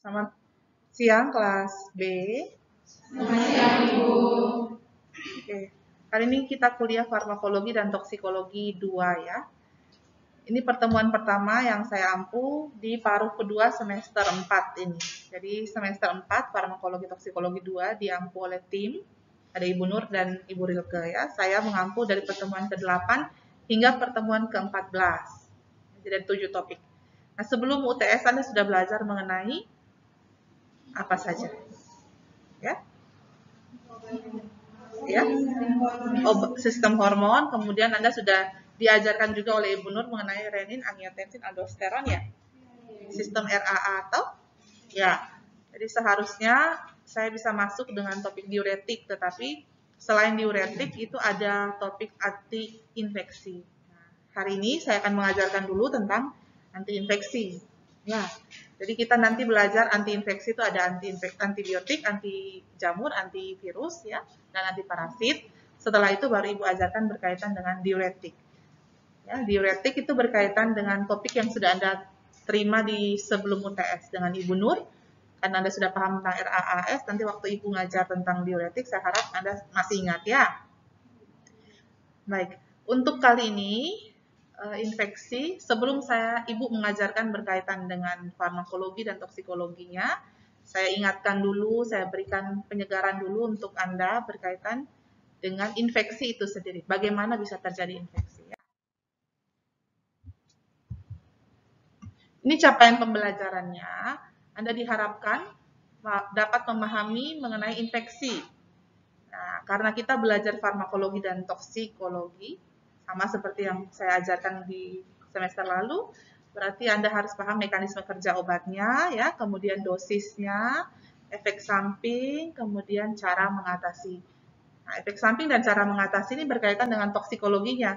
Selamat siang kelas B. Selamat siang, Ibu. Oke. Kali ini kita kuliah farmakologi dan toksikologi 2 ya. Ini pertemuan pertama yang saya ampu di paruh kedua semester 4 ini. Jadi semester 4 farmakologi toksikologi 2 diampu oleh tim. Ada Ibu Nur dan Ibu Rilke ya. Saya mengampu dari pertemuan ke-8 hingga pertemuan ke-14. Jadi ada 7 topik. Nah, sebelum UTS Anda sudah belajar mengenai apa saja? Ya? Ya, sistem hormon. Kemudian Anda sudah diajarkan juga oleh Ibu Nur mengenai renin, angiotensin, aldosteron ya, sistem RAA atau ya. Jadi seharusnya saya bisa masuk dengan topik diuretik, tetapi selain diuretik itu ada topik anti-infeksi. Nah, hari ini saya akan mengajarkan dulu tentang anti-infeksi. Ya, jadi kita nanti belajar anti-infeksi itu ada antibiotik, anti jamur, antivirus ya, dan anti parasit. Setelah itu baru Ibu ajarkan berkaitan dengan diuretik. Ya, diuretik itu berkaitan dengan topik yang sudah Anda terima di sebelum UTS dengan Ibu Nur. Karena Anda sudah paham tentang RAAS, nanti waktu Ibu ngajar tentang diuretik, saya harap Anda masih ingat ya. Baik, untuk kali ini infeksi, sebelum Ibu mengajarkan berkaitan dengan farmakologi dan toksikologinya, saya ingatkan dulu, saya berikan penyegaran dulu untuk Anda berkaitan dengan infeksi itu sendiri. Bagaimana bisa terjadi infeksi ya? Ini capaian pembelajarannya. Anda diharapkan dapat memahami mengenai infeksi. Nah, karena kita belajar farmakologi dan toksikologi, sama seperti yang saya ajarkan di semester lalu, berarti Anda harus paham mekanisme kerja obatnya, ya, kemudian dosisnya, efek samping, kemudian cara mengatasi. Nah, efek samping dan cara mengatasi ini berkaitan dengan toksikologinya.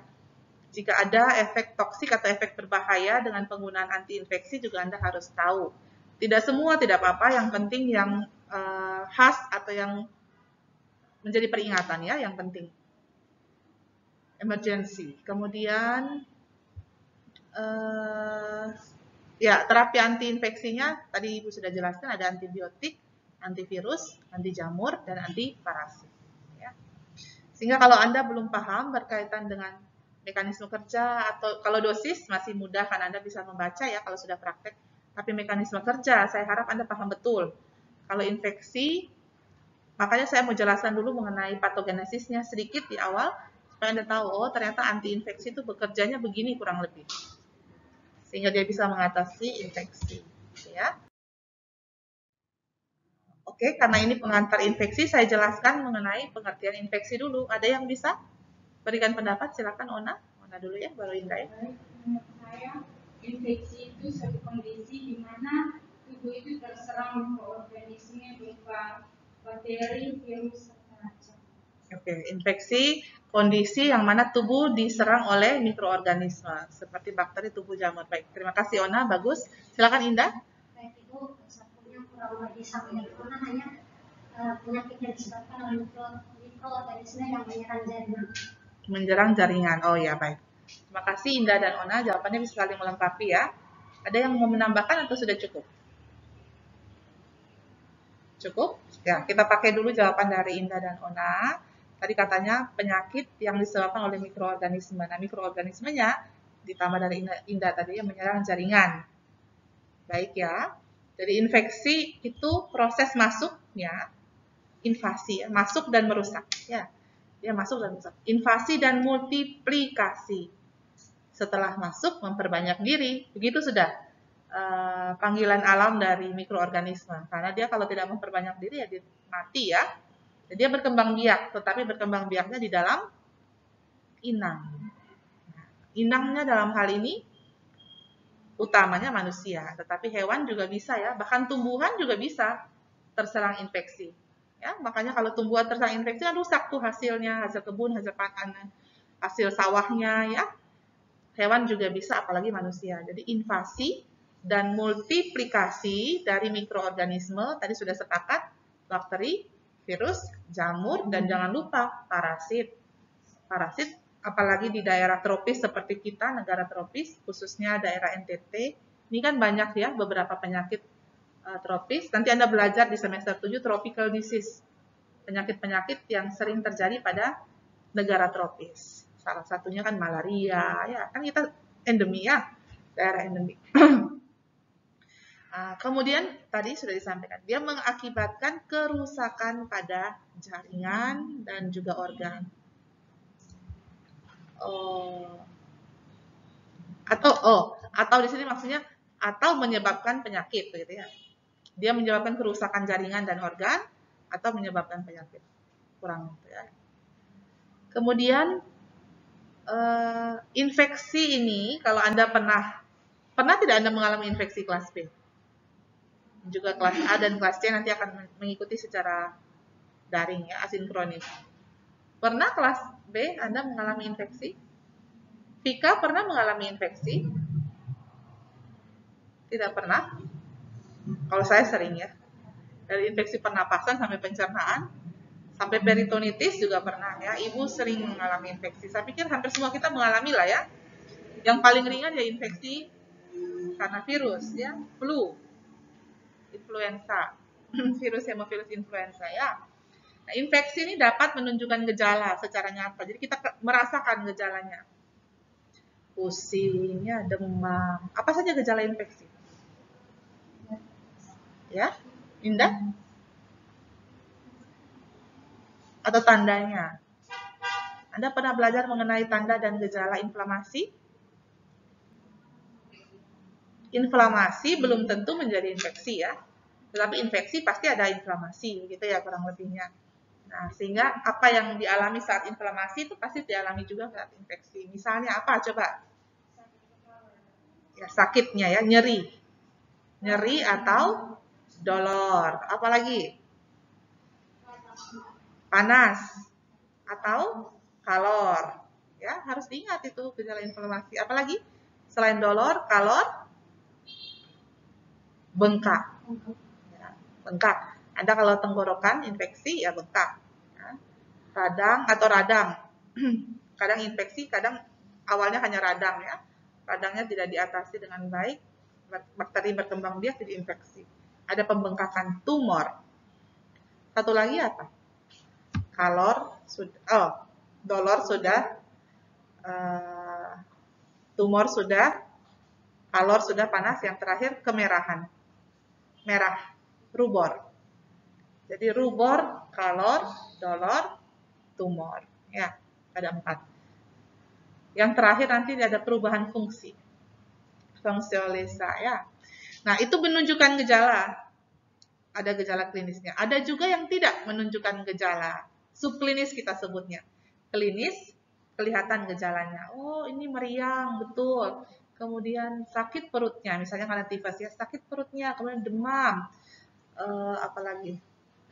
Jika ada efek toksik atau efek berbahaya dengan penggunaan anti-infeksi juga Anda harus tahu. Tidak semua, tidak apa-apa, yang penting yang khas atau yang menjadi peringatan ya, yang penting. Emergency. Kemudian ya, terapi anti-infeksinya tadi Ibu sudah jelaskan, ada antibiotik, antivirus, anti jamur, dan anti parasit. Ya. Sehingga kalau Anda belum paham berkaitan dengan mekanisme kerja atau kalau dosis masih mudah kan Anda bisa membaca ya kalau sudah praktek. Tapi mekanisme kerja saya harap Anda paham betul. Kalau infeksi, makanya saya mau jelaskan dulu mengenai patogenesisnya sedikit di awal supaya Anda tahu, oh ternyata anti-infeksi itu bekerjanya begini kurang lebih. Sehingga dia bisa mengatasi infeksi. Ya. Oke, karena ini pengantar infeksi, saya jelaskan mengenai pengertian infeksi dulu. Ada yang bisa berikan pendapat? Silakan Ona. Ona dulu ya, baru Indra ya. Menurut saya, infeksi itu suatu kondisi di mana tubuh itu terserang mikroorganisme berupa bakteri, virus, macam. Oke, infeksi kondisi yang mana tubuh diserang oleh mikroorganisme seperti bakteri, tubuh jamur. Baik, terima kasih Ona, bagus. Silakan Indah. Baik, Ibu, satunya kurang lebih sama ya, karena hanya penyakit yang disebabkan oleh mikroorganisme yang menyerang jaringan. Menyerang jaringan. Oh ya, baik. Terima kasih Indah dan Ona, jawabannya bisa saling melengkapi ya. Ada yang mau menambahkan atau sudah cukup? Cukup? Ya, kita pakai dulu jawaban dari Indah dan Ona. Tadi katanya penyakit yang disebabkan oleh mikroorganisme. Nah, mikroorganismenya ditambah dari Indah tadi yang menyerang jaringan. Baik ya. Jadi infeksi itu proses masuknya invasi, ya, masuk dan merusak. Ya, dia masuk dan merusak. Invasi dan multiplikasi. Setelah masuk memperbanyak diri. Begitu sudah panggilan alam dari mikroorganisme. Karena dia kalau tidak memperbanyak diri ya dia mati ya. Jadi dia berkembang biak, tetapi berkembang biaknya di dalam inang. Inangnya dalam hal ini utamanya manusia, tetapi hewan juga bisa ya, bahkan tumbuhan juga bisa terserang infeksi. Ya, makanya kalau tumbuhan terserang infeksi kan rusak tuh hasilnya, hasil kebun, hasil panen, hasil sawahnya ya. Hewan juga bisa, apalagi manusia. Jadi invasi dan multiplikasi dari mikroorganisme tadi sudah sepakat, bakteri, virus, jamur, dan jangan lupa parasit. Parasit apalagi di daerah tropis seperti kita, negara tropis, khususnya daerah NTT, ini kan banyak ya beberapa penyakit tropis. Nanti Anda belajar di semester 7 tropical disease. Penyakit-penyakit yang sering terjadi pada negara tropis. Salah satunya kan malaria, ya kan kita endemi ya, daerah endemi. Kemudian tadi sudah disampaikan, dia mengakibatkan kerusakan pada jaringan dan juga organ. Atau di sini maksudnya atau menyebabkan penyakit, gitu ya. Dia menyebabkan kerusakan jaringan dan organ atau menyebabkan penyakit. Kurang gitu ya. Kemudian infeksi ini kalau Anda pernah tidak Anda mengalami infeksi kelas B? Juga kelas A dan kelas C nanti akan mengikuti secara daring ya, asinkronis. Pernah kelas B Anda mengalami infeksi? Vika pernah mengalami infeksi? Tidak pernah? Kalau saya sering ya. Dari infeksi pernapasan sampai pencernaan, sampai peritonitis juga pernah ya. Ibu sering mengalami infeksi. Saya pikir hampir semua kita mengalami lah ya. Yang paling ringan ya infeksi karena virus ya, flu, influenza, virus hemofilus influenza ya. Nah, infeksi ini dapat menunjukkan gejala secara nyata. Jadi kita merasakan gejalanya. Pusing, ya, demam. Apa saja gejala infeksi? Ya, Indah? Atau tandanya? Anda pernah belajar mengenai tanda dan gejala inflamasi? Inflamasi belum tentu menjadi infeksi ya. Tetapi infeksi pasti ada inflamasi, gitu ya kurang lebihnya. Nah, sehingga apa yang dialami saat inflamasi itu pasti dialami juga saat infeksi. Misalnya apa? Coba. Ya, sakitnya ya, nyeri. Nyeri atau dolor. Apalagi? Panas atau kalor. Ya, harus diingat itu gejala inflamasi. Apalagi? Selain dolor, kalor, bengkak. Ya, bengkak. Anda kalau tenggorokan infeksi ya bengkak. Ya. Radang atau radang. Kadang infeksi, kadang awalnya hanya radang ya. Radangnya tidak diatasi dengan baik, bakteri berkembang biak jadi infeksi. Ada pembengkakan tumor. Satu lagi apa? Dolor sudah, tumor sudah, kalor sudah, panas. Yang terakhir kemerahan. Merah, rubor. Jadi rubor, kalor, dolor, tumor. Ya, ada 4. Yang terakhir nanti ada perubahan fungsi. Fungsiolesa ya. Nah, itu menunjukkan gejala. Ada gejala klinisnya. Ada juga yang tidak menunjukkan gejala. Subklinis kita sebutnya. Klinis, kelihatan gejalanya. Oh, ini meriang, betul. Kemudian sakit perutnya, misalnya karena tifus ya, sakit perutnya, kemudian demam. Apalagi?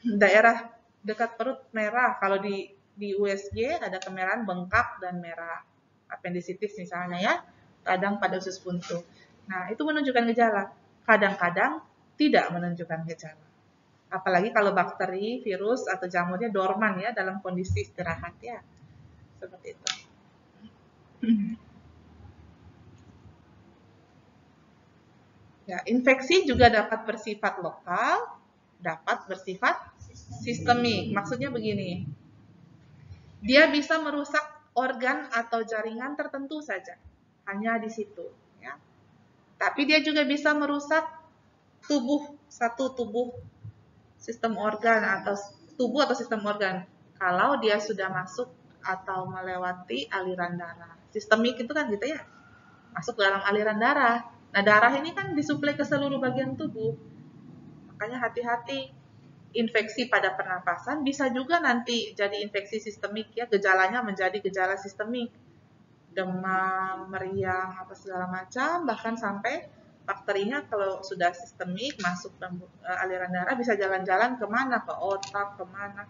Daerah dekat perut merah. Kalau di USG ada kemerahan bengkak dan merah. Apendisitis misalnya ya. Kadang pada usus buntu. Nah, itu menunjukkan gejala. Kadang-kadang tidak menunjukkan gejala. Apalagi kalau bakteri, virus, atau jamurnya dorman ya, dalam kondisi istirahat ya. Seperti itu. Ya, infeksi juga dapat bersifat lokal, dapat bersifat sistemik. Maksudnya begini, dia bisa merusak organ atau jaringan tertentu saja, hanya di situ. Ya. Tapi dia juga bisa merusak satu tubuh sistem organ atau tubuh atau sistem organ kalau dia sudah masuk atau melewati aliran darah. Sistemik itu kan gitu ya, masuk dalam aliran darah. Nah, darah ini kan disuplai ke seluruh bagian tubuh. Makanya hati-hati, infeksi pada pernapasan bisa juga nanti jadi infeksi sistemik ya, gejalanya menjadi gejala sistemik. Demam, meriang, apa segala macam, bahkan sampai bakterinya kalau sudah sistemik masuk ke aliran darah bisa jalan-jalan kemana, ke otak, kemana.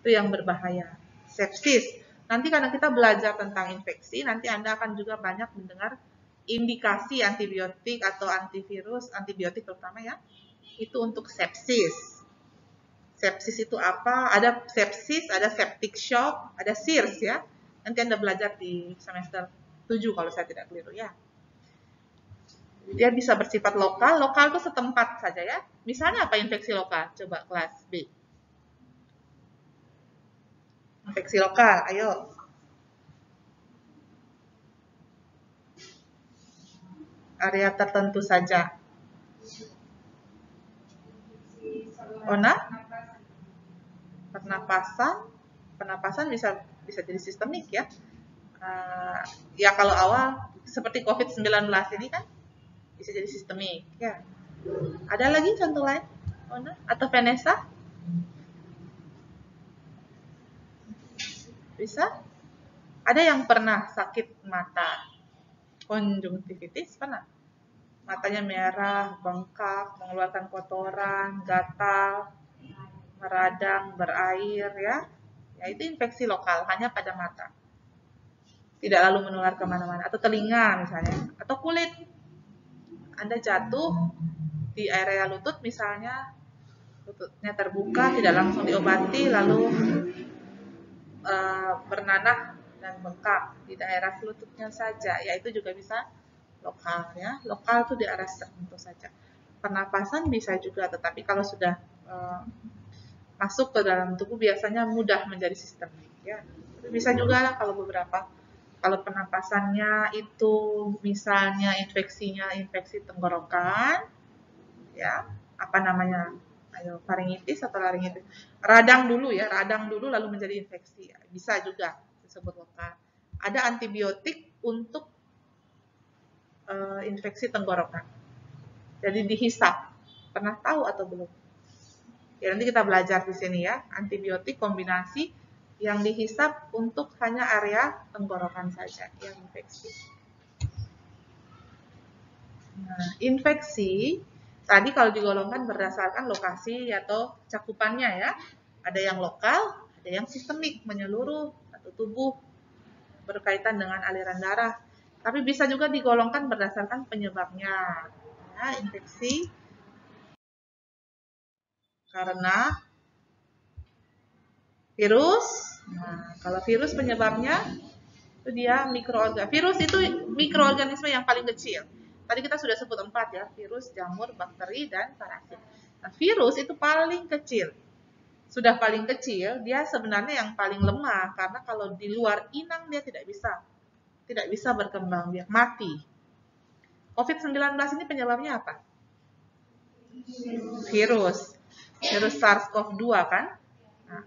Itu yang berbahaya. Sepsis. Nanti karena kita belajar tentang infeksi, nanti Anda akan juga banyak mendengar indikasi antibiotik atau antivirus, antibiotik terutama ya, itu untuk sepsis. Sepsis itu apa? Ada sepsis, ada septic shock, ada SIRS ya. Nanti Anda belajar di semester 7 kalau saya tidak keliru ya. Dia bisa bersifat lokal. Lokal itu setempat saja ya. Misalnya apa infeksi lokal? Coba kelas B. Infeksi lokal, ayo. Area tertentu saja. Ona? Pernapasan bisa jadi sistemik ya. Ya kalau awal seperti COVID-19 ini kan bisa jadi sistemik ya. Ada lagi contoh lain, Ona atau Vanessa? Bisa? Ada yang pernah sakit mata, konjungtivitis pernah? Matanya merah, bengkak, mengeluarkan kotoran, gatal, meradang, berair ya. Ya itu infeksi lokal hanya pada mata. Tidak lalu menular kemana-mana. Atau telinga misalnya. Atau kulit. Anda jatuh di area lutut misalnya, lututnya terbuka, tidak langsung diobati, lalu bernanah dan bengkak di daerah lututnya saja. Ya itu juga bisa lokal ya. Lokal itu di area tertentu saja. Pernapasan bisa juga, tetapi kalau sudah masuk ke dalam tubuh biasanya mudah menjadi sistemik ya. Bisa juga lah kalau beberapa. Kalau pernapasannya itu misalnya infeksinya infeksi tenggorokan, ya apa namanya, ayo faringitis atau laringitis, radang dulu lalu menjadi infeksi, bisa juga disebut lokal. Ada antibiotik untuk infeksi tenggorokan, jadi dihisap. Pernah tahu atau belum? Ya nanti kita belajar di sini ya, antibiotik kombinasi yang dihisap untuk hanya area tenggorokan saja yang infeksi. Nah, infeksi tadi kalau digolongkan berdasarkan lokasi atau cakupannya ya. Ada yang lokal, ada yang sistemik, menyeluruh atau tubuh berkaitan dengan aliran darah. Tapi bisa juga digolongkan berdasarkan penyebabnya. Ya, infeksi karena virus. Nah, kalau virus penyebabnya itu dia mikroorganisme. Virus itu mikroorganisme yang paling kecil. Tadi kita sudah sebut 4 ya, virus, jamur, bakteri, dan parasit. Nah, virus itu paling kecil. Sudah paling kecil, dia sebenarnya yang paling lemah karena kalau di luar inang dia tidak bisa berkembang, dia mati. COVID-19 ini penyebabnya apa? Virus SARS-CoV-2 kan? Nah,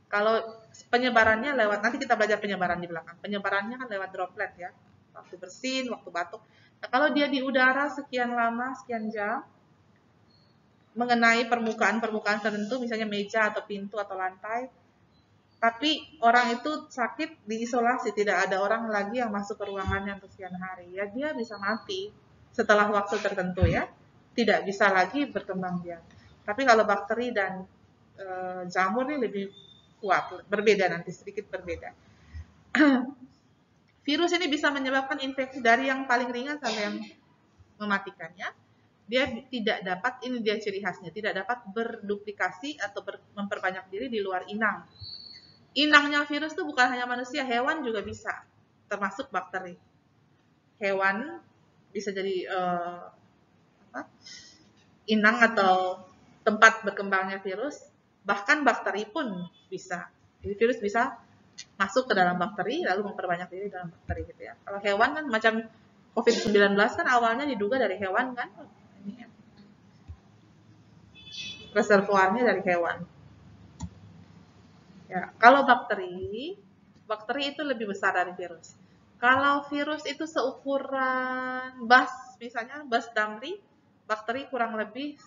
kalau penyebarannya lewat, nanti kita belajar penyebaran di belakang. Penyebarannya kan lewat droplet ya, waktu bersin, waktu batuk. Nah, kalau dia di udara sekian lama, sekian jam, mengenai permukaan tertentu, misalnya meja atau pintu atau lantai, tapi orang itu sakit diisolasi, tidak ada orang lagi yang masuk ke ruangannya untuk sekian hari, ya dia bisa mati setelah waktu tertentu ya, tidak bisa lagi berkembang biak. Tapi kalau bakteri dan jamur ini lebih kuat, berbeda nanti, sedikit berbeda. Virus ini bisa menyebabkan infeksi dari yang paling ringan sampai yang mematikannya. Dia tidak dapat, ini dia ciri khasnya, tidak dapat berduplikasi atau memperbanyak diri di luar inang. Inangnya virus itu bukan hanya manusia, hewan juga bisa, termasuk bakteri. Hewan bisa jadi inang atau tempat berkembangnya virus, bahkan bakteri pun bisa. Jadi virus bisa masuk ke dalam bakteri lalu memperbanyak diri dalam bakteri gitu ya. Kalau hewan kan macam COVID-19 kan awalnya diduga dari hewan kan. Ini ya. Reservoirnya dari hewan. Ya, kalau bakteri itu lebih besar dari virus. Kalau virus itu seukuran bas, misalnya bas Damri, bakteri kurang lebih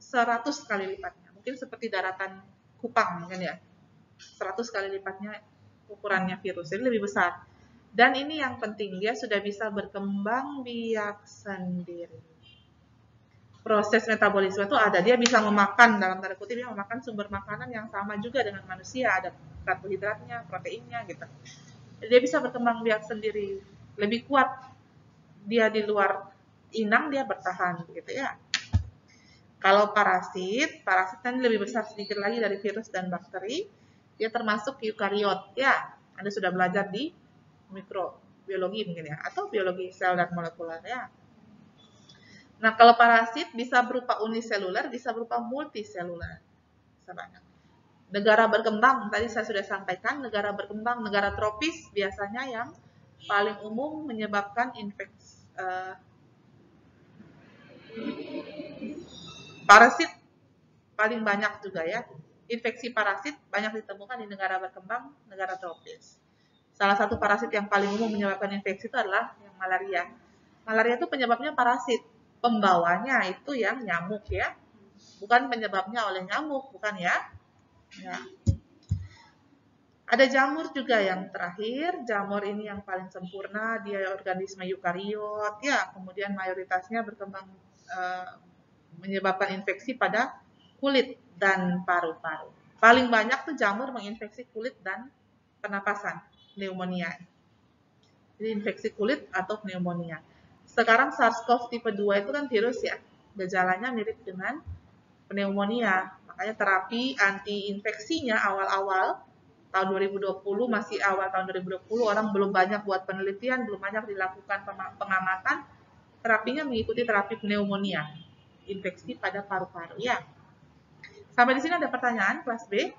100 kali lipatnya. Mungkin seperti daratan Kupang mungkin ya. 100 kali lipatnya ukurannya virus, jadi lebih besar. Dan ini yang penting, dia sudah bisa berkembang biak sendiri. Proses metabolisme itu ada, dia bisa memakan, dalam tanda kutip, dia memakan sumber makanan yang sama juga dengan manusia, ada karbohidratnya, proteinnya gitu. Jadi dia bisa berkembang biak sendiri, lebih kuat dia di luar inang, dia bertahan gitu ya. Kalau parasit kan lebih besar sedikit lagi dari virus dan bakteri, dia termasuk eukariot ya. Anda sudah belajar di mikrobiologi mungkin ya, atau biologi sel dan molekuler ya. Nah, kalau parasit bisa berupa uniseluler, bisa berupa multiseluler. Bisa banyak. Negara berkembang, tadi saya sudah sampaikan, negara berkembang, negara tropis biasanya yang paling umum menyebabkan infeksi parasit paling banyak juga ya. Infeksi parasit banyak ditemukan di negara berkembang, negara tropis. Salah satu parasit yang paling umum menyebabkan infeksi itu adalah yang malaria. Malaria itu penyebabnya parasit. Pembawanya itu yang nyamuk ya. Bukan penyebabnya oleh nyamuk, bukan ya. Ya. Ada jamur juga yang terakhir. Jamur ini yang paling sempurna, dia organisme eukariot ya. Kemudian mayoritasnya berkembang menyebabkan infeksi pada kulit dan paru-paru. Paling banyak tuh jamur menginfeksi kulit dan pernapasan, pneumonia. Jadi infeksi kulit atau pneumonia. Sekarang SARS-CoV tipe 2 itu kan virus ya. Gejalanya mirip dengan pneumonia. Makanya terapi anti-infeksinya awal-awal tahun 2020, masih awal tahun 2020, orang belum banyak buat penelitian, belum banyak dilakukan pengamatan. Terapinya mengikuti terapi pneumonia, infeksi pada paru-paru ya. Sampai di sini ada pertanyaan kelas B?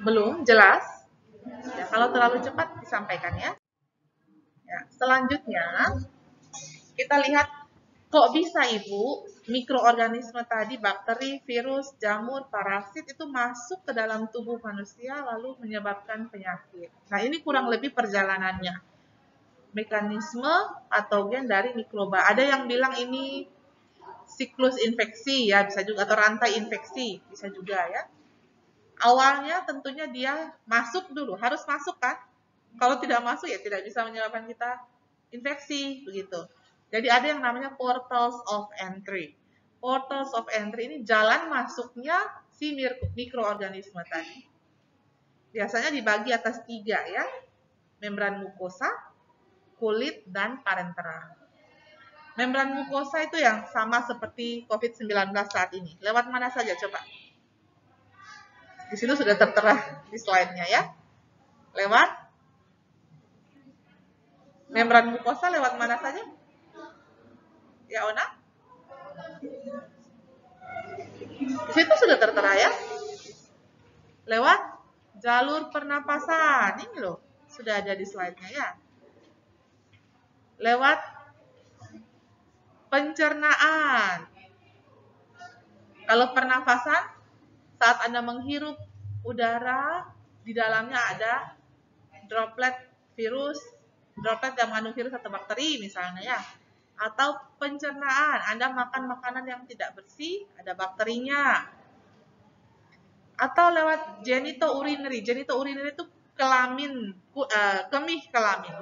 Belum? Jelas? Ya, kalau terlalu cepat disampaikan ya. Ya, selanjutnya kita lihat kok bisa Ibu mikroorganisme tadi, bakteri, virus, jamur, parasit itu masuk ke dalam tubuh manusia lalu menyebabkan penyakit. Nah, ini kurang lebih perjalanannya. Mekanisme patogen dari mikroba. Ada yang bilang ini siklus infeksi ya, bisa juga, atau rantai infeksi, bisa juga ya. Awalnya tentunya dia masuk dulu, harus masuk kan? Kalau tidak masuk ya tidak bisa menyebabkan kita infeksi, begitu. Jadi ada yang namanya portals of entry. Portals of entry ini jalan masuknya si mikroorganisme tadi. Biasanya dibagi atas 3 ya. Membran mukosa, kulit, dan parentera. Membran mukosa itu yang sama seperti COVID-19 saat ini. Lewat mana saja coba? Di situ sudah tertera di slide-nya ya. Lewat membran mukosa lewat mana saja? Ya, Ona? Di situ sudah tertera ya. Lewat jalur pernapasan. Ini loh, sudah ada di slide-nya ya. Lewat pencernaan. Kalau pernapasan, saat Anda menghirup udara, di dalamnya ada droplet virus, droplet yang mengandung virus atau bakteri misalnya ya. Atau pencernaan, Anda makan makanan yang tidak bersih, ada bakterinya. Atau lewat genitourinary. Genitourinary itu kelamin, kemih kelamin.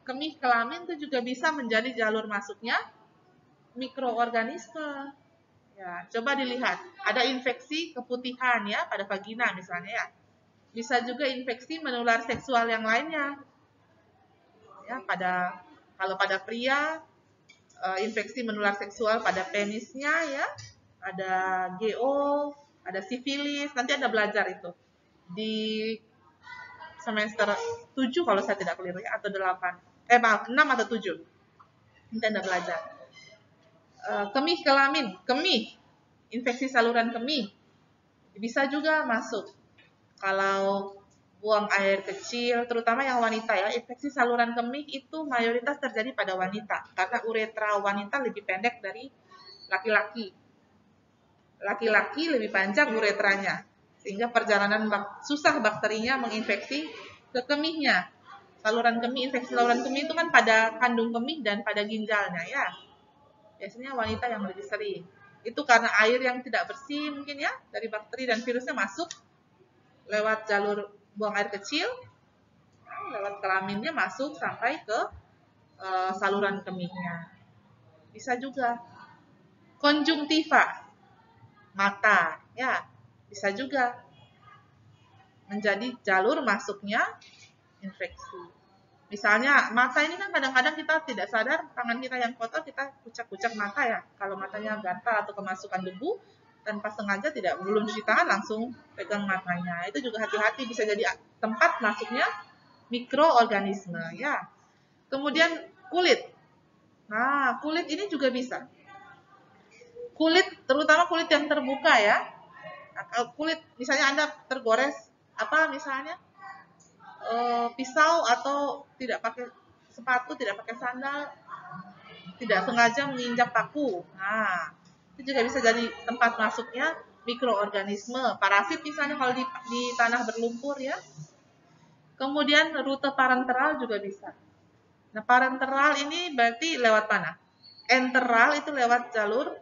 Kemih kelamin itu juga bisa menjadi jalur masuknya mikroorganisme. Ya, coba dilihat. Ada infeksi keputihan ya pada vagina misalnya ya. Bisa juga infeksi menular seksual yang lainnya. Ya, kalau pada pria infeksi menular seksual pada penisnya ya. Ada GO, ada sifilis, nanti Anda belajar itu di semester 7 kalau saya tidak keliru ya, atau 6 atau 7. Nanti Anda belajar. Kemih kelamin, kemih, infeksi saluran kemih, bisa juga masuk. Kalau buang air kecil, terutama yang wanita ya, infeksi saluran kemih itu mayoritas terjadi pada wanita, karena uretra wanita lebih pendek dari laki-laki. Laki-laki lebih panjang uretranya, sehingga perjalanan susah bakterinya menginfeksi ke kemihnya. Saluran kemih, infeksi saluran kemih itu kan pada kandung kemih dan pada ginjalnya ya. Biasanya wanita yang lebih sering. Itu karena air yang tidak bersih mungkin ya, dari bakteri dan virusnya masuk lewat jalur buang air kecil, lewat kelaminnya masuk sampai ke saluran kemihnya. Bisa juga konjungtiva, mata, ya, bisa juga menjadi jalur masuknya infeksi. Misalnya mata ini kan kadang-kadang kita tidak sadar, tangan kita yang kotor kita kucak-kucak mata ya. Kalau matanya gatal atau kemasukan debu, tanpa sengaja belum cuci tangan langsung pegang matanya. Itu juga hati-hati, bisa jadi tempat masuknya mikroorganisme ya. Kemudian kulit. Nah, kulit ini juga bisa. Kulit, terutama kulit yang terbuka ya. Kulit, misalnya Anda tergores, misalnya pisau atau tidak pakai sepatu, tidak pakai sandal, tidak sengaja menginjak paku. Nah, itu juga bisa jadi tempat masuknya mikroorganisme, parasit misalnya kalau di tanah berlumpur ya. Kemudian rute parenteral juga bisa. Nah, parenteral ini berarti lewat mana? Enteral itu lewat jalur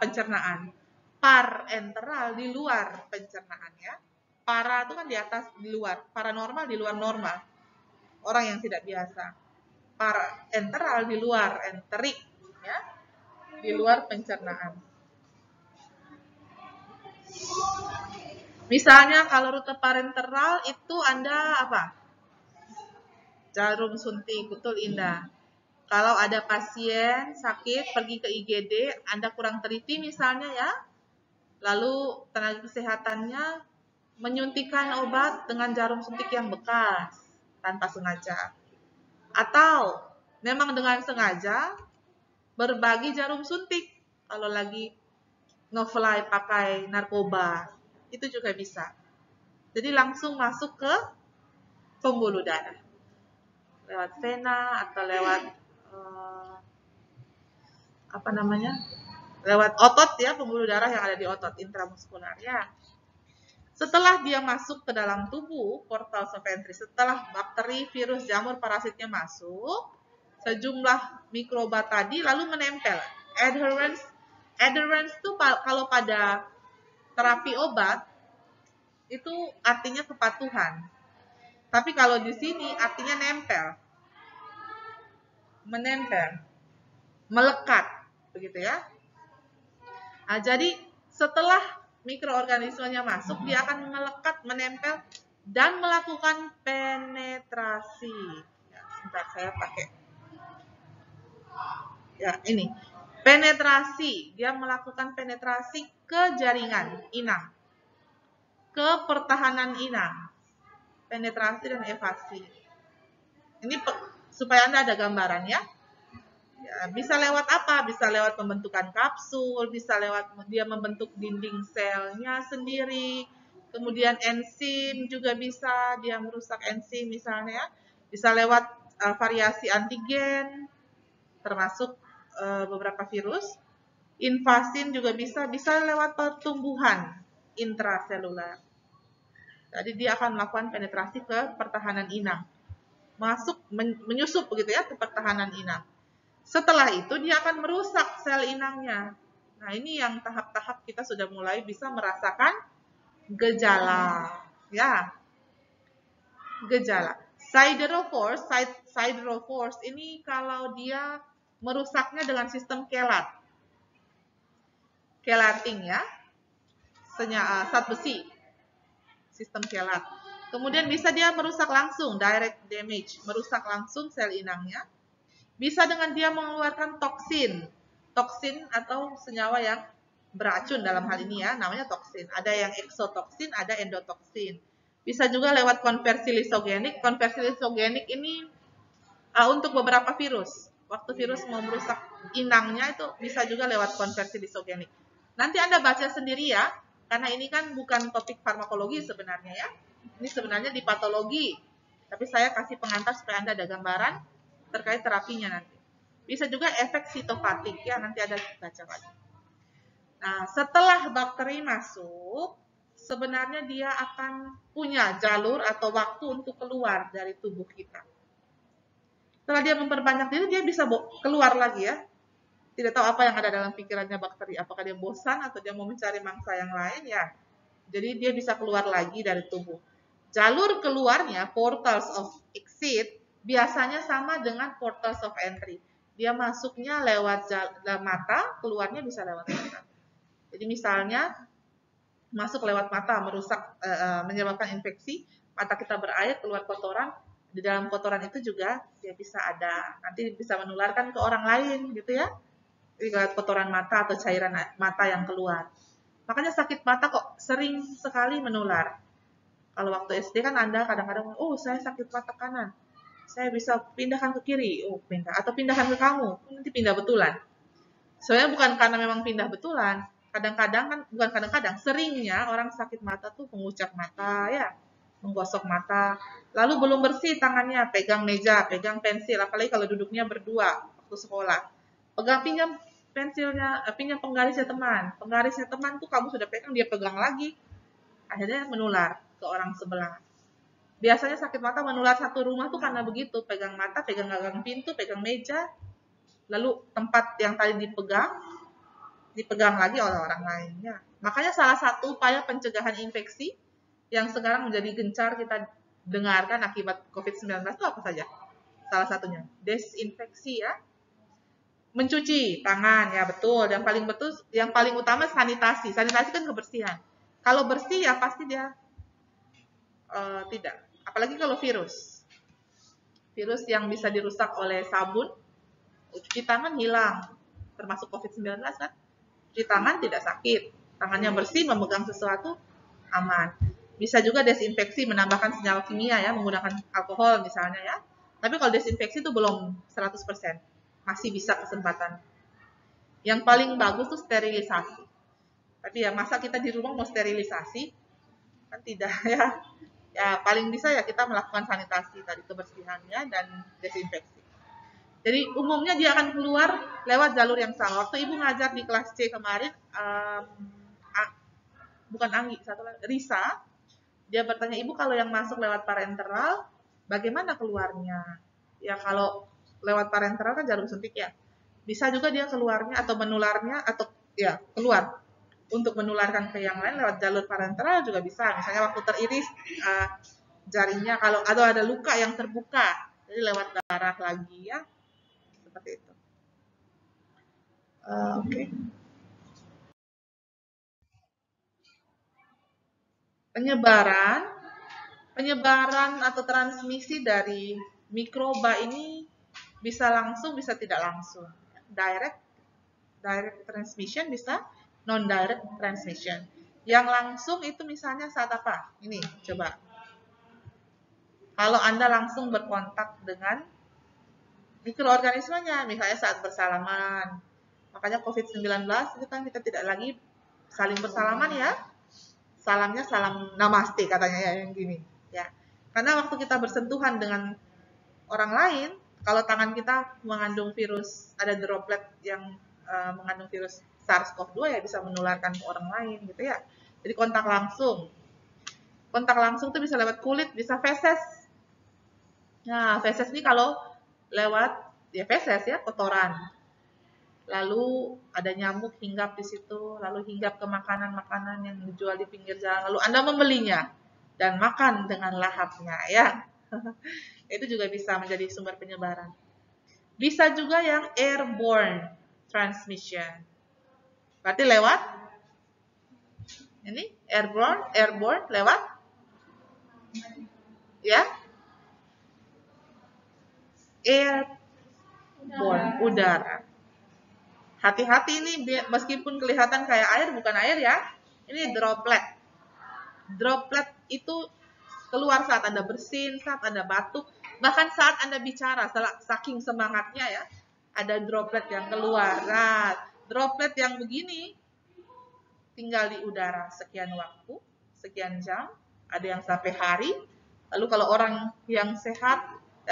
pencernaan. Parenteral di luar pencernaan ya. Para itu kan di atas, di luar. Paranormal di luar normal. Orang yang tidak biasa. Parenteral di luar, enterik ya. Di luar pencernaan. Misalnya kalau rute parenteral itu Anda apa? Jarum suntik, betul Indah. Kalau ada pasien sakit pergi ke IGD, Anda kurang teliti misalnya ya, lalu tenaga kesehatannya menyuntikkan obat dengan jarum suntik yang bekas tanpa sengaja. Atau memang dengan sengaja berbagi jarum suntik kalau lagi nge-fly pakai narkoba, itu juga bisa. Jadi langsung masuk ke pembuluh darah. Lewat vena atau lewat lewat otot ya, pembuluh darah yang ada di otot intramuskular ya. Setelah dia masuk ke dalam tubuh, portals of entry, setelah bakteri, virus, jamur, parasitnya masuk, sejumlah mikroba tadi lalu menempel. Adherence itu kalau pada terapi obat itu artinya kepatuhan. Tapi kalau di sini artinya nempel. Menempel. Melekat, begitu ya. Nah, jadi setelah mikroorganismenya masuk, dia akan melekat, menempel, dan melakukan penetrasi. Ya, sebentar saya pakai. Ya, ini. Penetrasi. Dia melakukan penetrasi ke jaringan inang. Ke pertahanan inang. Penetrasi dan evasi. Ini supaya Anda ada gambaran ya. Ya, bisa lewat apa? Bisa lewat pembentukan kapsul, bisa lewat dia membentuk dinding selnya sendiri. Kemudian enzim juga bisa, dia merusak enzim misalnya. Bisa lewat variasi antigen, termasuk beberapa virus. Invasin juga bisa lewat pertumbuhan intraselular. Jadi dia akan melakukan penetrasi ke pertahanan inang. Masuk, menyusup begitu ya ke pertahanan inang. Setelah itu dia akan merusak sel inangnya. Nah, ini yang tahap-tahap kita sudah mulai bisa merasakan gejala. Ya. Gejala. Siderophores ini kalau dia merusaknya dengan sistem kelat. Kelating ya. Zat besi. Sistem kelat. Kemudian bisa dia merusak langsung, direct damage, merusak langsung sel inangnya. Bisa dengan dia mengeluarkan toksin atau senyawa yang beracun dalam hal ini ya, namanya toksin. Ada yang eksotoksin, ada endotoksin. Bisa juga lewat konversi lisogenik. Konversi lisogenik ini untuk beberapa virus. Waktu virus mau merusak inangnya itu bisa juga lewat konversi lisogenik. Nanti Anda baca sendiri ya, karena ini kan bukan topik farmakologi sebenarnya ya. Ini sebenarnya di patologi. Tapi saya kasih pengantar supaya Anda ada gambaran terkait terapinya nanti. Bisa juga efek sitopatik ya, nanti ada baca lagi. Nah, setelah bakteri masuk, sebenarnya dia akan punya jalur atau waktu untuk keluar dari tubuh kita. Setelah dia memperbanyak diri, dia bisa keluar lagi ya. Tidak tahu apa yang ada dalam pikirannya bakteri, apakah dia bosan atau dia mau mencari mangsa yang lain ya. Jadi dia bisa keluar lagi dari tubuh. Jalur keluarnya, portals of exit, biasanya sama dengan portals of entry. Dia masuknya lewat mata, keluarnya bisa lewat mata. Jadi misalnya masuk lewat mata, merusak, menyebabkan infeksi, mata kita berair, keluar kotoran, di dalam kotoran itu juga dia bisa ada, nanti bisa menularkan ke orang lain gitu ya. Jadi lewat kotoran mata atau cairan mata yang keluar. Makanya sakit mata kok sering sekali menular. Kalau waktu SD kan Anda kadang-kadang, oh saya sakit mata kanan. saya bisa pindahkan ke kiri, oh pindah, atau pindahkan ke kamu, nanti pindah betulan. Soalnya bukan karena memang pindah betulan, kadang-kadang kan, bukan kadang-kadang, seringnya orang sakit mata tuh mengucap mata ya, menggosok mata, lalu belum bersih tangannya, pegang meja, pegang pensil, apalagi kalau duduknya berdua waktu sekolah. Pinjam pensilnya, pinjam penggarisnya teman tuh kamu sudah pegang, dia pegang lagi, akhirnya menular ke orang sebelah. Biasanya sakit mata menular satu rumah tuh karena begitu, pegang mata, pegang gagang pintu, pegang meja, lalu tempat yang tadi dipegang lagi oleh orang lainnya. Makanya salah satu upaya pencegahan infeksi yang sekarang menjadi gencar kita dengarkan akibat COVID-19 itu apa saja? Salah satunya desinfeksi ya. Mencuci tangan ya betul, yang paling utama sanitasi. Sanitasi kan kebersihan. Kalau bersih ya pasti dia tidak. Apalagi kalau virus yang bisa dirusak oleh sabun, cuci tangan hilang, termasuk COVID-19 kan. Cuci tangan tidak sakit, tangannya bersih, memegang sesuatu aman. Bisa juga desinfeksi menambahkan senyawa kimia ya, menggunakan alkohol misalnya ya. Tapi kalau desinfeksi itu belum 100%, masih bisa kesempatan. Yang paling bagus tuh sterilisasi. Tapi ya masa kita di rumah mau sterilisasi? Kan tidak ya. Ya paling bisa ya kita melakukan sanitasi tadi, kebersihannya dan desinfeksi. Jadi umumnya dia akan keluar lewat jalur yang sama. Waktu Ibu ngajar di kelas C kemarin, bukan Anggi, Risa, dia bertanya, Ibu kalau yang masuk lewat parenteral, bagaimana keluarnya? Ya kalau lewat parenteral kan jarum suntik ya. Bisa juga dia keluarnya atau menularnya, atau ya keluar untuk menularkan ke yang lain lewat jalur parenteral juga bisa. Misalnya waktu teriris jarinya, kalau atau ada luka yang terbuka, jadi lewat darah lagi ya, seperti itu. Oke. Penyebaran atau transmisi dari mikroba ini bisa langsung, bisa tidak langsung. Direct transmission bisa, non-direct transmission. Yang langsung itu misalnya saat apa? Ini, coba. Kalau Anda langsung berkontak dengan mikroorganismenya, misalnya saat bersalaman. Makanya COVID-19 itu kan kita tidak lagi saling bersalaman ya. Salamnya salam namaste katanya ya, yang gini. Ya. Karena waktu kita bersentuhan dengan orang lain, kalau tangan kita mengandung virus, ada droplet yang mengandung virus SARS-CoV-2 ya bisa menularkan ke orang lain gitu ya. Jadi kontak langsung. Kontak langsung itu bisa lewat kulit, bisa feses. Nah, feses ini kalau lewat ya feses ya, kotoran. Lalu ada nyamuk hinggap di situ, lalu hinggap ke makanan-makanan yang dijual di pinggir jalan, lalu Anda membelinya dan makan dengan lahapnya ya. Itu juga bisa menjadi sumber penyebaran. Bisa juga yang airborne transmission. Berarti lewat ini airborne lewat ya. Airborne, udara. Hati-hati ini, meskipun kelihatan kayak air, bukan air ya. Ini droplet. Droplet itu keluar saat Anda bersin, saat Anda batuk, bahkan saat Anda bicara, saking semangatnya ya, ada droplet yang keluar. Nah, droplet yang begini tinggal di udara sekian waktu, sekian jam, ada yang sampai hari. Lalu kalau orang yang sehat,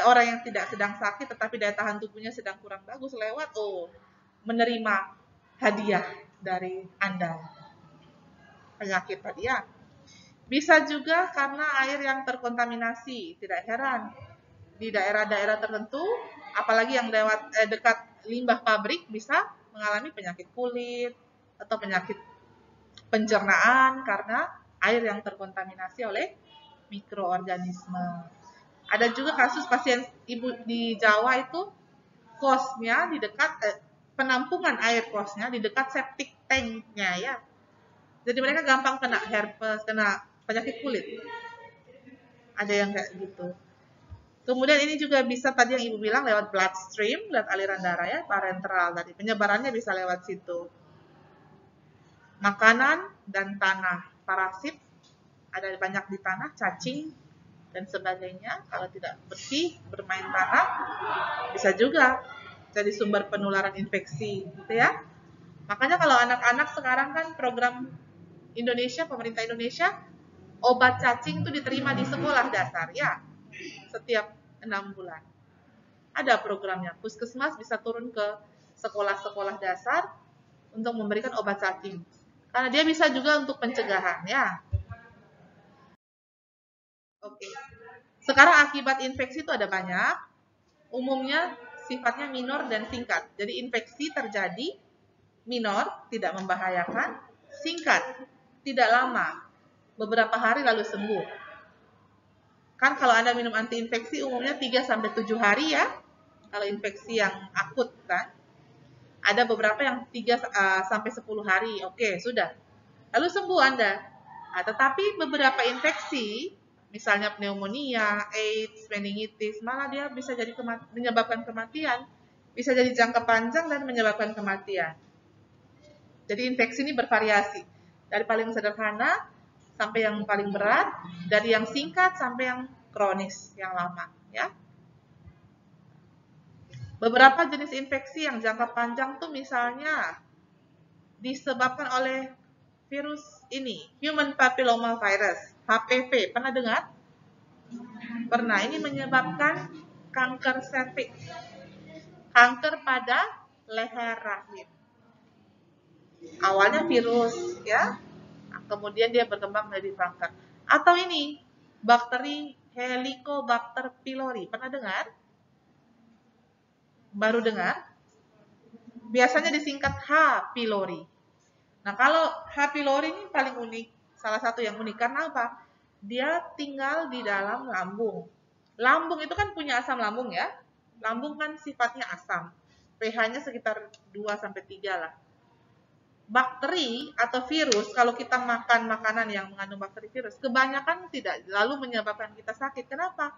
orang yang tidak sedang sakit tetapi daya tahan tubuhnya sedang kurang bagus, lewat menerima hadiah dari Anda. Penyakit tadi ya. Bisa juga karena air yang terkontaminasi, tidak heran. Di daerah-daerah tertentu, apalagi yang dekat limbah pabrik, bisa mengalami penyakit kulit atau penyakit pencernaan karena air yang terkontaminasi oleh mikroorganisme. Ada juga kasus pasien ibu di Jawa itu kosnya di dekat penampungan air kosnya di dekat septic tanknya ya. Jadi mereka gampang kena herpes, kena penyakit kulit. Ada yang kayak gitu. Kemudian ini juga bisa tadi yang Ibu bilang lewat bloodstream, lewat aliran darah ya, parenteral tadi. Penyebarannya bisa lewat situ. Makanan dan tanah, parasit ada banyak di tanah, cacing dan sebagainya. Kalau tidak bersih, bermain tanah, bisa juga jadi sumber penularan infeksi, gitu ya. Makanya kalau anak-anak sekarang kan program Indonesia, pemerintah Indonesia, obat cacing itu diterima di sekolah dasar, ya, setiap 6 bulan. Ada programnya, puskesmas bisa turun ke sekolah-sekolah dasar untuk memberikan obat cacing. Karena dia bisa juga untuk pencegahan, ya. Oke. Sekarang akibat infeksi itu ada banyak. Umumnya sifatnya minor dan singkat. Jadi infeksi terjadi minor, tidak membahayakan, singkat, tidak lama, beberapa hari lalu sembuh. Kan kalau Anda minum antiinfeksi umumnya 3-7 hari ya. Kalau infeksi yang akut kan. Ada beberapa yang 3-10 hari. Oke, sudah. Lalu sembuh Anda. Nah, tetapi beberapa infeksi, misalnya pneumonia, AIDS, meningitis, malah dia bisa jadi menyebabkan kematian. Bisa jadi jangka panjang dan menyebabkan kematian. Jadi infeksi ini bervariasi. Dari paling sederhana sampai yang paling berat, dari yang singkat sampai yang kronis, yang lama, ya. Beberapa jenis infeksi yang jangka panjang tuh misalnya disebabkan oleh virus ini, Human Papilloma Virus, HPV. Pernah dengar? Pernah. Ini menyebabkan kanker serviks, kanker pada leher rahim. Awalnya virus, ya. Kemudian dia berkembang menjadi kanker. Atau ini, bakteri Helicobacter pylori. Pernah dengar? Baru dengar? Biasanya disingkat H. pylori. Nah, kalau H. pylori ini paling unik. Salah satu yang unik. Karena apa? Dia tinggal di dalam lambung. Lambung itu kan punya asam lambung ya. Lambung kan sifatnya asam. pH-nya sekitar 2-3 lah. Bakteri atau virus, kalau kita makan makanan yang mengandung bakteri virus, kebanyakan tidak lalu menyebabkan kita sakit. Kenapa?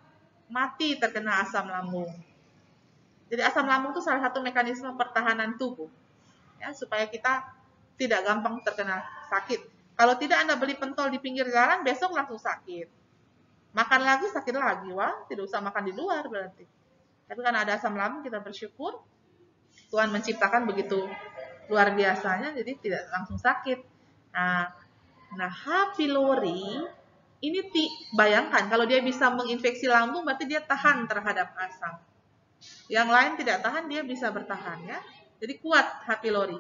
Mati terkena asam lambung. Jadi asam lambung itu salah satu mekanisme pertahanan tubuh, ya, supaya kita tidak gampang terkena sakit. Kalau tidak Anda beli pentol di pinggir jalan, besok langsung sakit. Makan lagi, sakit lagi. Wah, tidak usah makan di luar berarti. Tapi karena ada asam lambung, kita bersyukur Tuhan menciptakan begitu luar biasanya, jadi tidak langsung sakit. Nah H. pylori ini bayangkan kalau dia bisa menginfeksi lambung, berarti dia tahan terhadap asam. Yang lain tidak tahan, dia bisa bertahan ya. Jadi kuat H. pylori.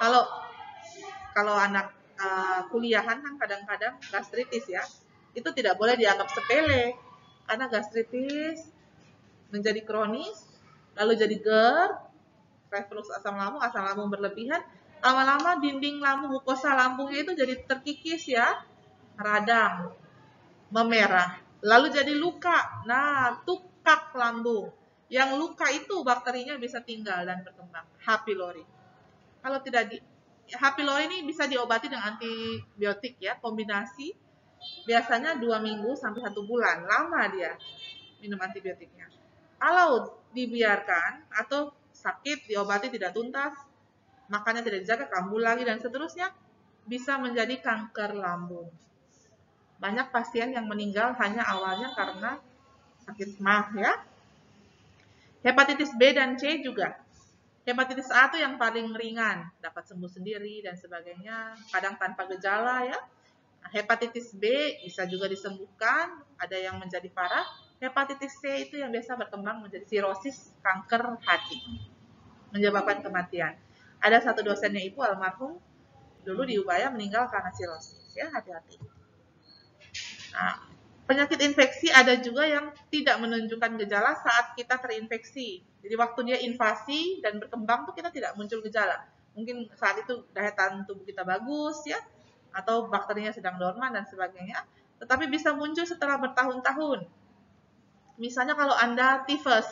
Kalau anak kuliahan kan kadang-kadang gastritis ya, itu tidak boleh dianggap sepele, karena gastritis menjadi kronis, lalu jadi GERD, reflux asam lambung berlebihan, lama-lama dinding lambung, mukosa lambungnya itu jadi terkikis ya, radang, memerah, lalu jadi luka. Nah, tukak lambung. Yang luka itu bakterinya bisa tinggal dan berkembang. H. pylori. Kalau tidak H. pylori ini bisa diobati dengan antibiotik ya, kombinasi. Biasanya 2 minggu sampai 1 bulan, lama dia minum antibiotiknya. Kalau dibiarkan atau sakit diobati tidak tuntas, makannya tidak dijaga, kambuh lagi dan seterusnya, bisa menjadi kanker lambung. Banyak pasien yang meninggal hanya awalnya karena sakit MAH ya. Hepatitis B dan C juga. Hepatitis A itu yang paling ringan, dapat sembuh sendiri dan sebagainya, kadang tanpa gejala ya. Hepatitis B bisa juga disembuhkan, ada yang menjadi parah. Hepatitis C itu yang biasa berkembang menjadi sirosis, kanker hati, menyebabkan kematian. Ada satu dosennya Ibu almarhum, dulu di Ubaya meninggal karena sirosis, ya, hati-hati. Nah, penyakit infeksi ada juga yang tidak menunjukkan gejala saat kita terinfeksi. Jadi waktu dia invasi dan berkembang tuh kita tidak muncul gejala. Mungkin saat itu daya tahan tubuh kita bagus ya, atau bakterinya sedang dorman dan sebagainya. Tetapi bisa muncul setelah bertahun-tahun. Misalnya kalau Anda tifus,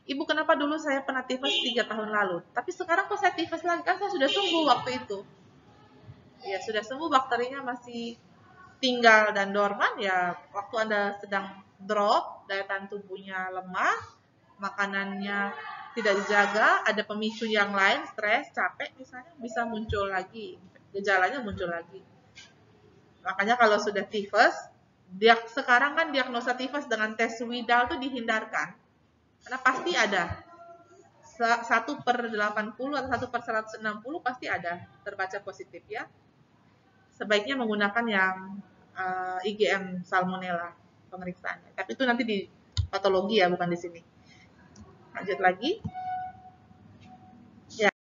Ibu kenapa dulu saya pernah tifus 3 tahun lalu, tapi sekarang kok saya tifus lagi, kan saya sudah sembuh waktu itu. Ya sudah sembuh, bakterinya masih tinggal dan dorman ya, waktu Anda sedang drop, daya tahan tubuhnya lemah, makanannya tidak dijaga, ada pemicu yang lain, stres, capek misalnya, bisa muncul lagi, gejalanya muncul lagi. Makanya kalau sudah tifus, Sekarang kan diagnosa tifus dengan tes Widal itu dihindarkan. Karena pasti ada 1/80 atau 1/160 pasti ada terbaca positif ya. Sebaiknya menggunakan yang IgM Salmonella pemeriksaannya. Tapi itu nanti di patologi ya, bukan di sini. Lanjut lagi. Ya.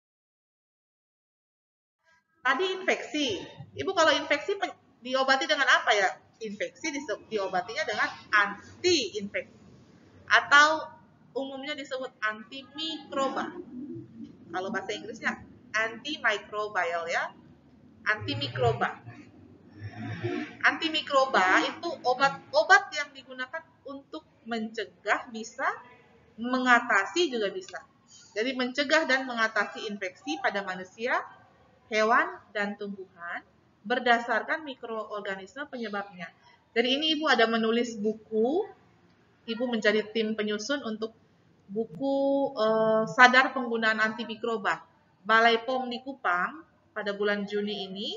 Tadi infeksi. Ibu kalau infeksi diobati dengan apa ya? Infeksi diobatinya dengan anti-infeksi. Atau umumnya disebut antimikroba. Kalau bahasa Inggrisnya antimicrobial ya. Antimikroba. Antimikroba itu obat-obat yang digunakan untuk mencegah bisa, mengatasi juga bisa. Jadi mencegah dan mengatasi infeksi pada manusia, hewan, dan tumbuhan berdasarkan mikroorganisme penyebabnya. Dari ini Ibu ada menulis buku, Ibu menjadi tim penyusun untuk buku Sadar Penggunaan Antimikroba. Balai POM di Kupang pada bulan Juni ini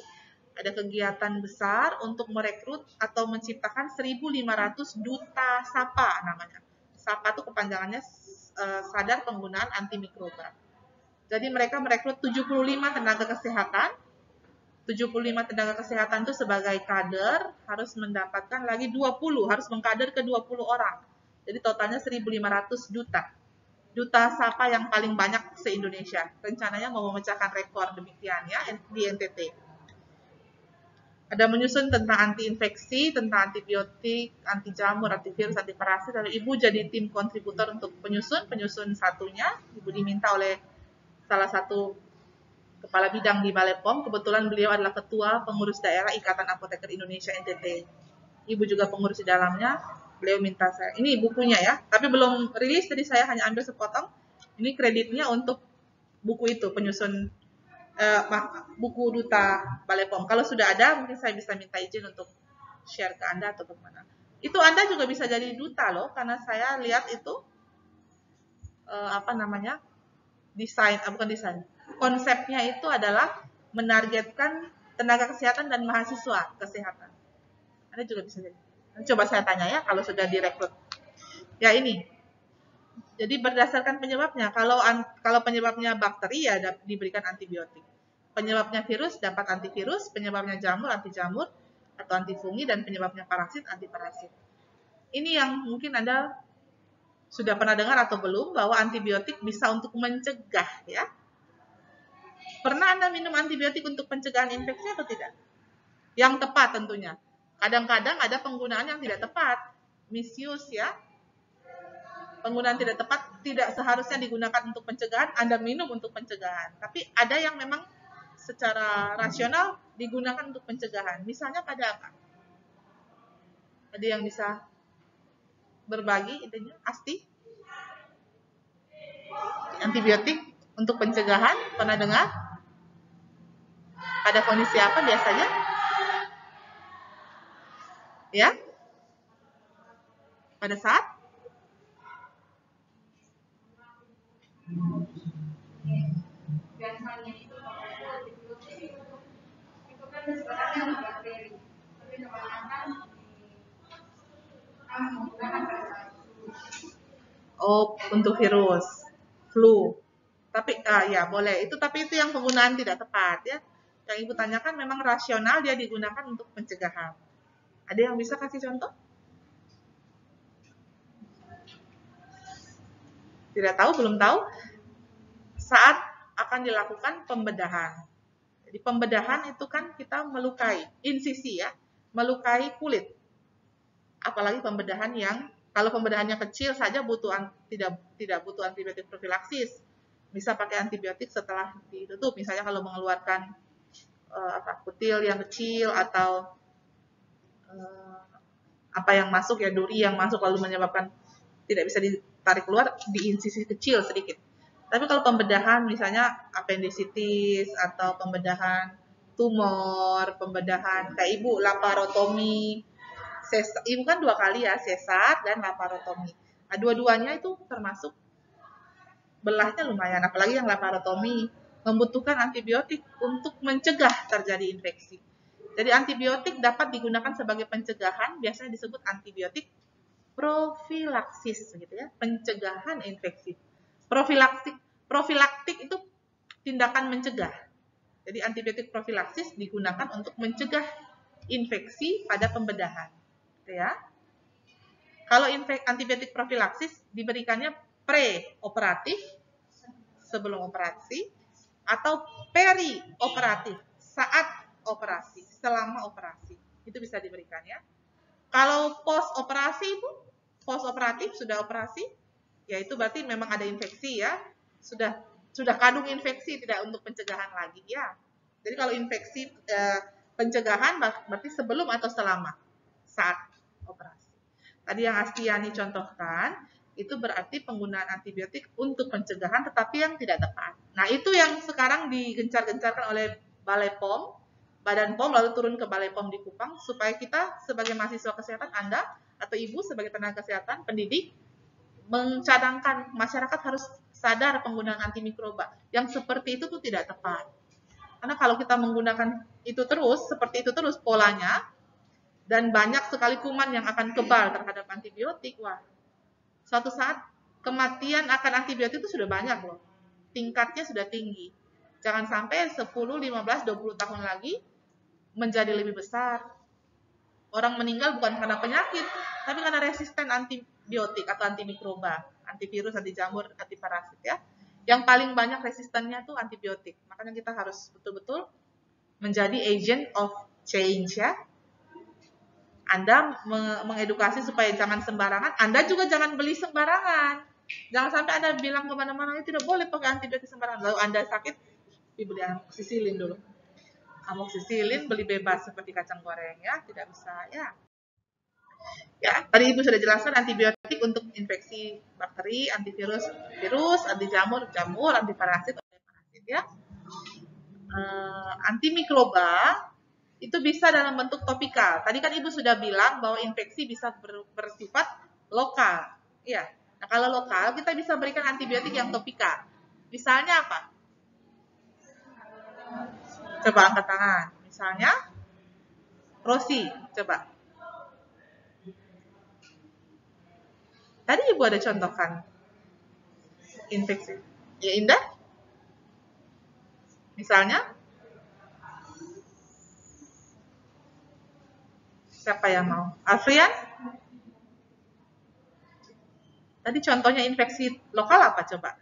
ada kegiatan besar untuk merekrut atau menciptakan 1.500 duta SAPA namanya. SAPA itu kepanjangannya Sadar Penggunaan Antimikroba. Jadi mereka merekrut 75 tenaga kesehatan. 75 tenaga kesehatan itu sebagai kader harus mendapatkan lagi 20, harus mengkader ke 20 orang. Jadi totalnya 1.500 duta. Duta SAPA yang paling banyak se-Indonesia. Rencananya mau memecahkan rekor demikian ya di NTT. Ada menyusun tentang anti-infeksi, tentang antibiotik, anti jamur, antivirus, antiparasit. Lalu Ibu jadi tim kontributor untuk penyusun satunya. Ibu diminta oleh salah satu kepala bidang di Balai POM. Kebetulan beliau adalah ketua pengurus daerah Ikatan Apoteker Indonesia NTT. Ibu juga pengurus di dalamnya. Beliau minta saya. Ini bukunya ya, tapi belum rilis. Jadi saya hanya ambil sepotong. Ini kreditnya untuk buku itu, penyusun buku duta Balai POM. Kalau sudah ada, mungkin saya bisa minta izin untuk share ke Anda atau bagaimana. Itu Anda juga bisa jadi duta loh, karena saya lihat itu konsepnya itu adalah menargetkan tenaga kesehatan dan mahasiswa kesehatan. Anda juga bisa jadi. Coba saya tanya ya, kalau sudah direkrut. Ya ini. Jadi berdasarkan penyebabnya, kalau penyebabnya bakteri ya diberikan antibiotik. Penyebabnya virus dapat antivirus, penyebabnya jamur anti-jamur atau antifungi, dan penyebabnya parasit antiparasit. Ini yang mungkin Anda sudah pernah dengar atau belum, bahwa antibiotik bisa untuk mencegah ya. Pernah Anda minum antibiotik untuk pencegahan infeksi atau tidak? Yang tepat tentunya. Kadang-kadang ada penggunaan yang tidak tepat, misuse ya. Penggunaan tidak tepat tidak seharusnya digunakan untuk pencegahan, Anda minum untuk pencegahan. Tapi ada yang memang secara rasional digunakan untuk pencegahan. Misalnya pada apa? Ada yang bisa berbagi intinya? Asti? Antibiotik untuk pencegahan, pernah dengar? Pada kondisi apa biasanya? Ya? Pada saat? Biasanya itu kan sebenarnya bakteri, tapi kebanyakan menggunakan untuk virus, flu. Tapi ya boleh. Tapi itu yang penggunaan tidak tepat ya. Yang Ibu tanyakan memang rasional, dia digunakan untuk pencegahan. Ada yang bisa kasih contoh? Tidak tahu, belum tahu. Saat akan dilakukan pembedahan. Jadi pembedahan itu kan kita melukai, insisi ya, melukai kulit. Apalagi pembedahan yang, kalau pembedahannya kecil saja tidak butuh antibiotik profilaksis. Bisa pakai antibiotik setelah ditutup. Misalnya kalau mengeluarkan kutil yang kecil atau apa yang masuk ya, duri yang masuk lalu menyebabkan tidak bisa ditarik keluar, di insisi kecil sedikit. Tapi kalau pembedahan misalnya appendicitis atau pembedahan tumor, pembedahan kayak Ibu laparotomi, Ibu kan 2 kali ya, sesar dan laparotomi. Nah, dua-duanya itu termasuk belahnya lumayan, apalagi yang laparotomi membutuhkan antibiotik untuk mencegah terjadi infeksi. Jadi antibiotik dapat digunakan sebagai pencegahan, biasanya disebut antibiotik profilaksis, gitu ya, pencegahan infeksi. Profilaktik itu tindakan mencegah. Jadi antibiotik profilaksis digunakan untuk mencegah infeksi pada pembedahan, gitu ya. Kalau antibiotik profilaksis diberikannya pre-operatif, sebelum operasi, atau peri-operatif, saat operasi, selama operasi. Itu bisa diberikan ya. Kalau post-operasi itu, post-operatif sudah operasi, ya itu berarti memang ada infeksi ya. Sudah kadung infeksi, tidak untuk pencegahan lagi ya. Jadi kalau infeksi pencegahan berarti sebelum atau selama saat operasi. Tadi yang Astiani contohkan, itu berarti penggunaan antibiotik untuk pencegahan tetapi yang tidak tepat. Nah, itu yang sekarang digencar-gencarkan oleh Balai POM, Badan POM, lalu turun ke Balai POM di Kupang, supaya kita sebagai mahasiswa kesehatan, Anda atau Ibu sebagai tenaga kesehatan, pendidik, mencadangkan masyarakat harus sadar penggunaan antimikroba. Yang seperti itu tuh tidak tepat. Karena kalau kita menggunakan itu terus, seperti itu terus polanya, dan banyak sekali kuman yang akan kebal terhadap antibiotik, wah, suatu saat kematian akan antibiotik itu sudah banyak loh. Tingkatnya sudah tinggi. Jangan sampai 10, 15, 20 tahun lagi menjadi lebih besar. Orang meninggal bukan karena penyakit, tapi karena resisten antibiotik atau antimikroba, antivirus, anti jamur, anti parasit ya. Yang paling banyak resistennya tuh antibiotik. Makanya kita harus betul-betul menjadi agent of change ya. Anda mengedukasi supaya jangan sembarangan. Anda juga jangan beli sembarangan. Jangan sampai Anda bilang kemana-mana, tidak boleh pakai antibiotik sembarangan. Lalu Anda sakit, dibeli amoxicillin dulu. Amoxicillin beli bebas seperti kacang goreng ya, tidak bisa ya. Ya, tadi Ibu sudah jelaskan antibiotik untuk infeksi bakteri, antivirus, virus, anti jamur, anti parasit ya. Antimikroba itu bisa dalam bentuk topikal. Tadi kan Ibu sudah bilang bahwa infeksi bisa bersifat lokal. Iya. Nah, kalau lokal kita bisa berikan antibiotik yang topikal. Misalnya apa? Coba angkat tangan. Misalnya Rosi, coba. Tadi Ibu ada contohkan infeksi. Ya, Indah? Misalnya? Siapa yang mau? Alfrian? Tadi contohnya infeksi lokal apa coba?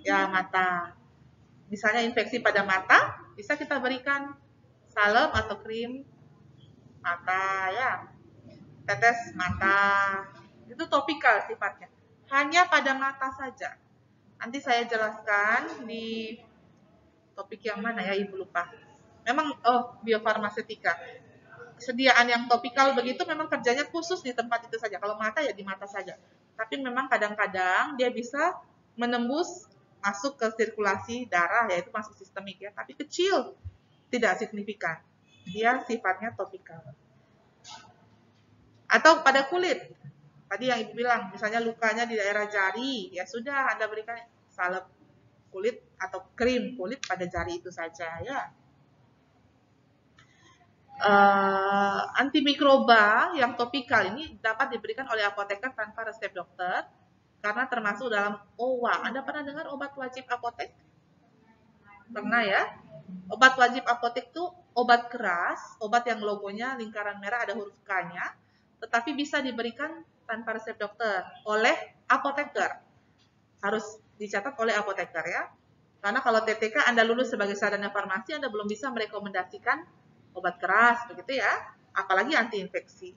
Ya, mata. Misalnya infeksi pada mata, bisa kita berikan salep atau krim mata ya. Tetes mata. Itu topikal sifatnya. Hanya pada mata saja. Nanti saya jelaskan di topik yang mana ya, Ibu lupa. Memang biofarmasetika. Sediaan yang topikal begitu memang kerjanya khusus di tempat itu saja. Kalau mata ya di mata saja. Tapi memang kadang-kadang dia bisa menembus masuk ke sirkulasi darah, yaitu masuk sistemik ya. Tapi kecil, tidak signifikan. Dia sifatnya topikal. Atau pada kulit. Tadi yang Ibu bilang, misalnya lukanya di daerah jari, ya sudah Anda berikan salep kulit atau krim kulit pada jari itu saja ya. Antimikroba yang topikal ini dapat diberikan oleh apoteker tanpa resep dokter karena termasuk dalam OWA. Anda pernah dengar obat wajib apotek? Pernah ya? Obat wajib apotek itu obat keras, obat yang logonya lingkaran merah ada huruf K-nya, tetapi bisa diberikan tanpa resep dokter oleh apoteker. Harus dicatat oleh apoteker ya. Karena kalau TTK Anda lulus sebagai sarjana farmasi, Anda belum bisa merekomendasikan obat keras begitu ya, apalagi anti infeksi.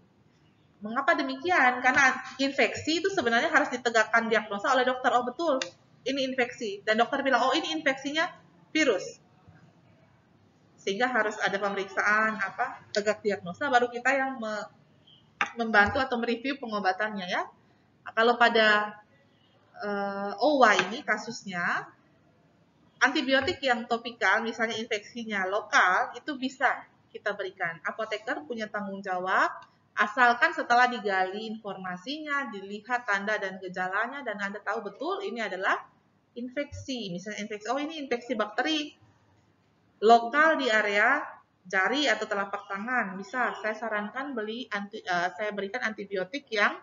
Mengapa demikian? Karena infeksi itu sebenarnya harus ditegakkan diagnosa oleh dokter. Oh betul, ini infeksi. Dan dokter bilang, oh ini infeksinya virus. Sehingga harus ada pemeriksaan tegak diagnosa, baru kita yang membantu atau mereview pengobatannya ya. Nah, kalau pada OWA ini kasusnya, antibiotik yang topikal, misalnya infeksinya lokal, itu bisa kita berikan. Apoteker punya tanggung jawab, asalkan setelah digali informasinya, dilihat tanda dan gejalanya, dan Anda tahu betul ini adalah infeksi. Misalnya infeksi, oh ini infeksi bakteri lokal di area jari atau telapak tangan, bisa saya sarankan saya berikan antibiotik yang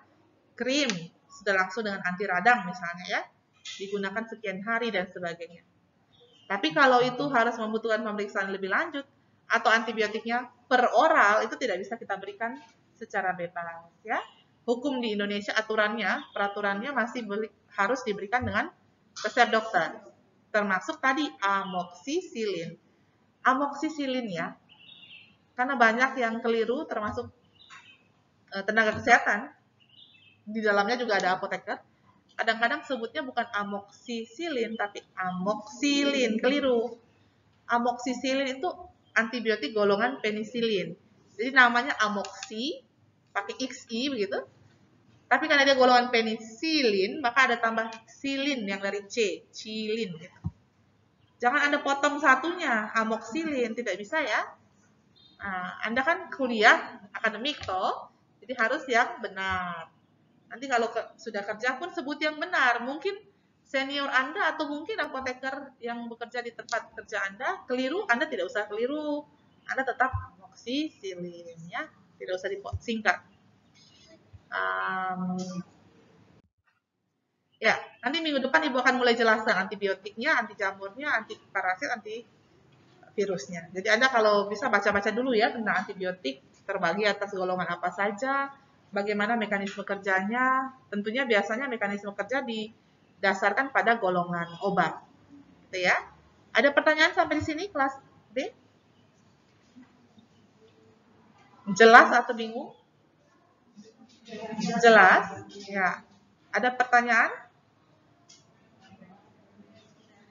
krim, sudah langsung dengan anti radang misalnya ya, digunakan sekian hari dan sebagainya. Tapi kalau itu harus membutuhkan pemeriksaan lebih lanjut atau antibiotiknya per oral, itu tidak bisa kita berikan secara bebas ya. Hukum di Indonesia peraturannya masih harus diberikan dengan resep dokter. Termasuk tadi amoksisilin. Amoksisilin ya. Karena banyak yang keliru termasuk tenaga kesehatan. Di dalamnya juga ada apoteker. Kadang-kadang sebutnya bukan amoksisilin tapi amoksilin, keliru. Amoksisilin itu antibiotik golongan penisilin. Jadi namanya amoksi pakai XI begitu. Tapi karena dia golongan penisilin, maka ada tambah silin yang dari C, cilin gitu. Jangan Anda potong satunya, amoksilin, tidak bisa ya. Nah, Anda kan kuliah akademik toh, jadi harus yang benar. Nanti kalau sudah kerja pun sebut yang benar. Mungkin senior Anda atau mungkin apoteker yang bekerja di tempat kerja Anda keliru, Anda tidak usah keliru. Anda tetap amoksisilin ya, tidak usah disingkat. Ya, nanti minggu depan Ibu akan mulai jelaskan antibiotiknya, anti jamurnya, anti parasit, anti virusnya. Jadi Anda kalau bisa baca-baca dulu ya tentang antibiotik, terbagi atas golongan apa saja, bagaimana mekanisme kerjanya. Tentunya biasanya mekanisme kerja didasarkan pada golongan obat. Gitu ya. Ada pertanyaan sampai di sini kelas B? Jelas atau bingung? Jelas? Ya. Ada pertanyaan?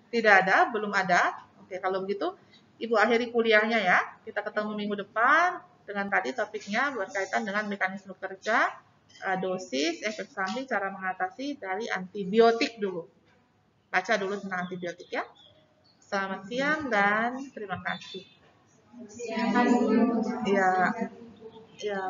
Tidak ada? Belum ada? Oke, kalau begitu Ibu akhiri kuliahnya ya. Kita ketemu minggu depan dengan tadi topiknya berkaitan dengan mekanisme kerja, dosis, efek samping, cara mengatasi dari antibiotik dulu. Baca dulu tentang antibiotik ya. Selamat siang dan terima kasih. Ya, ya.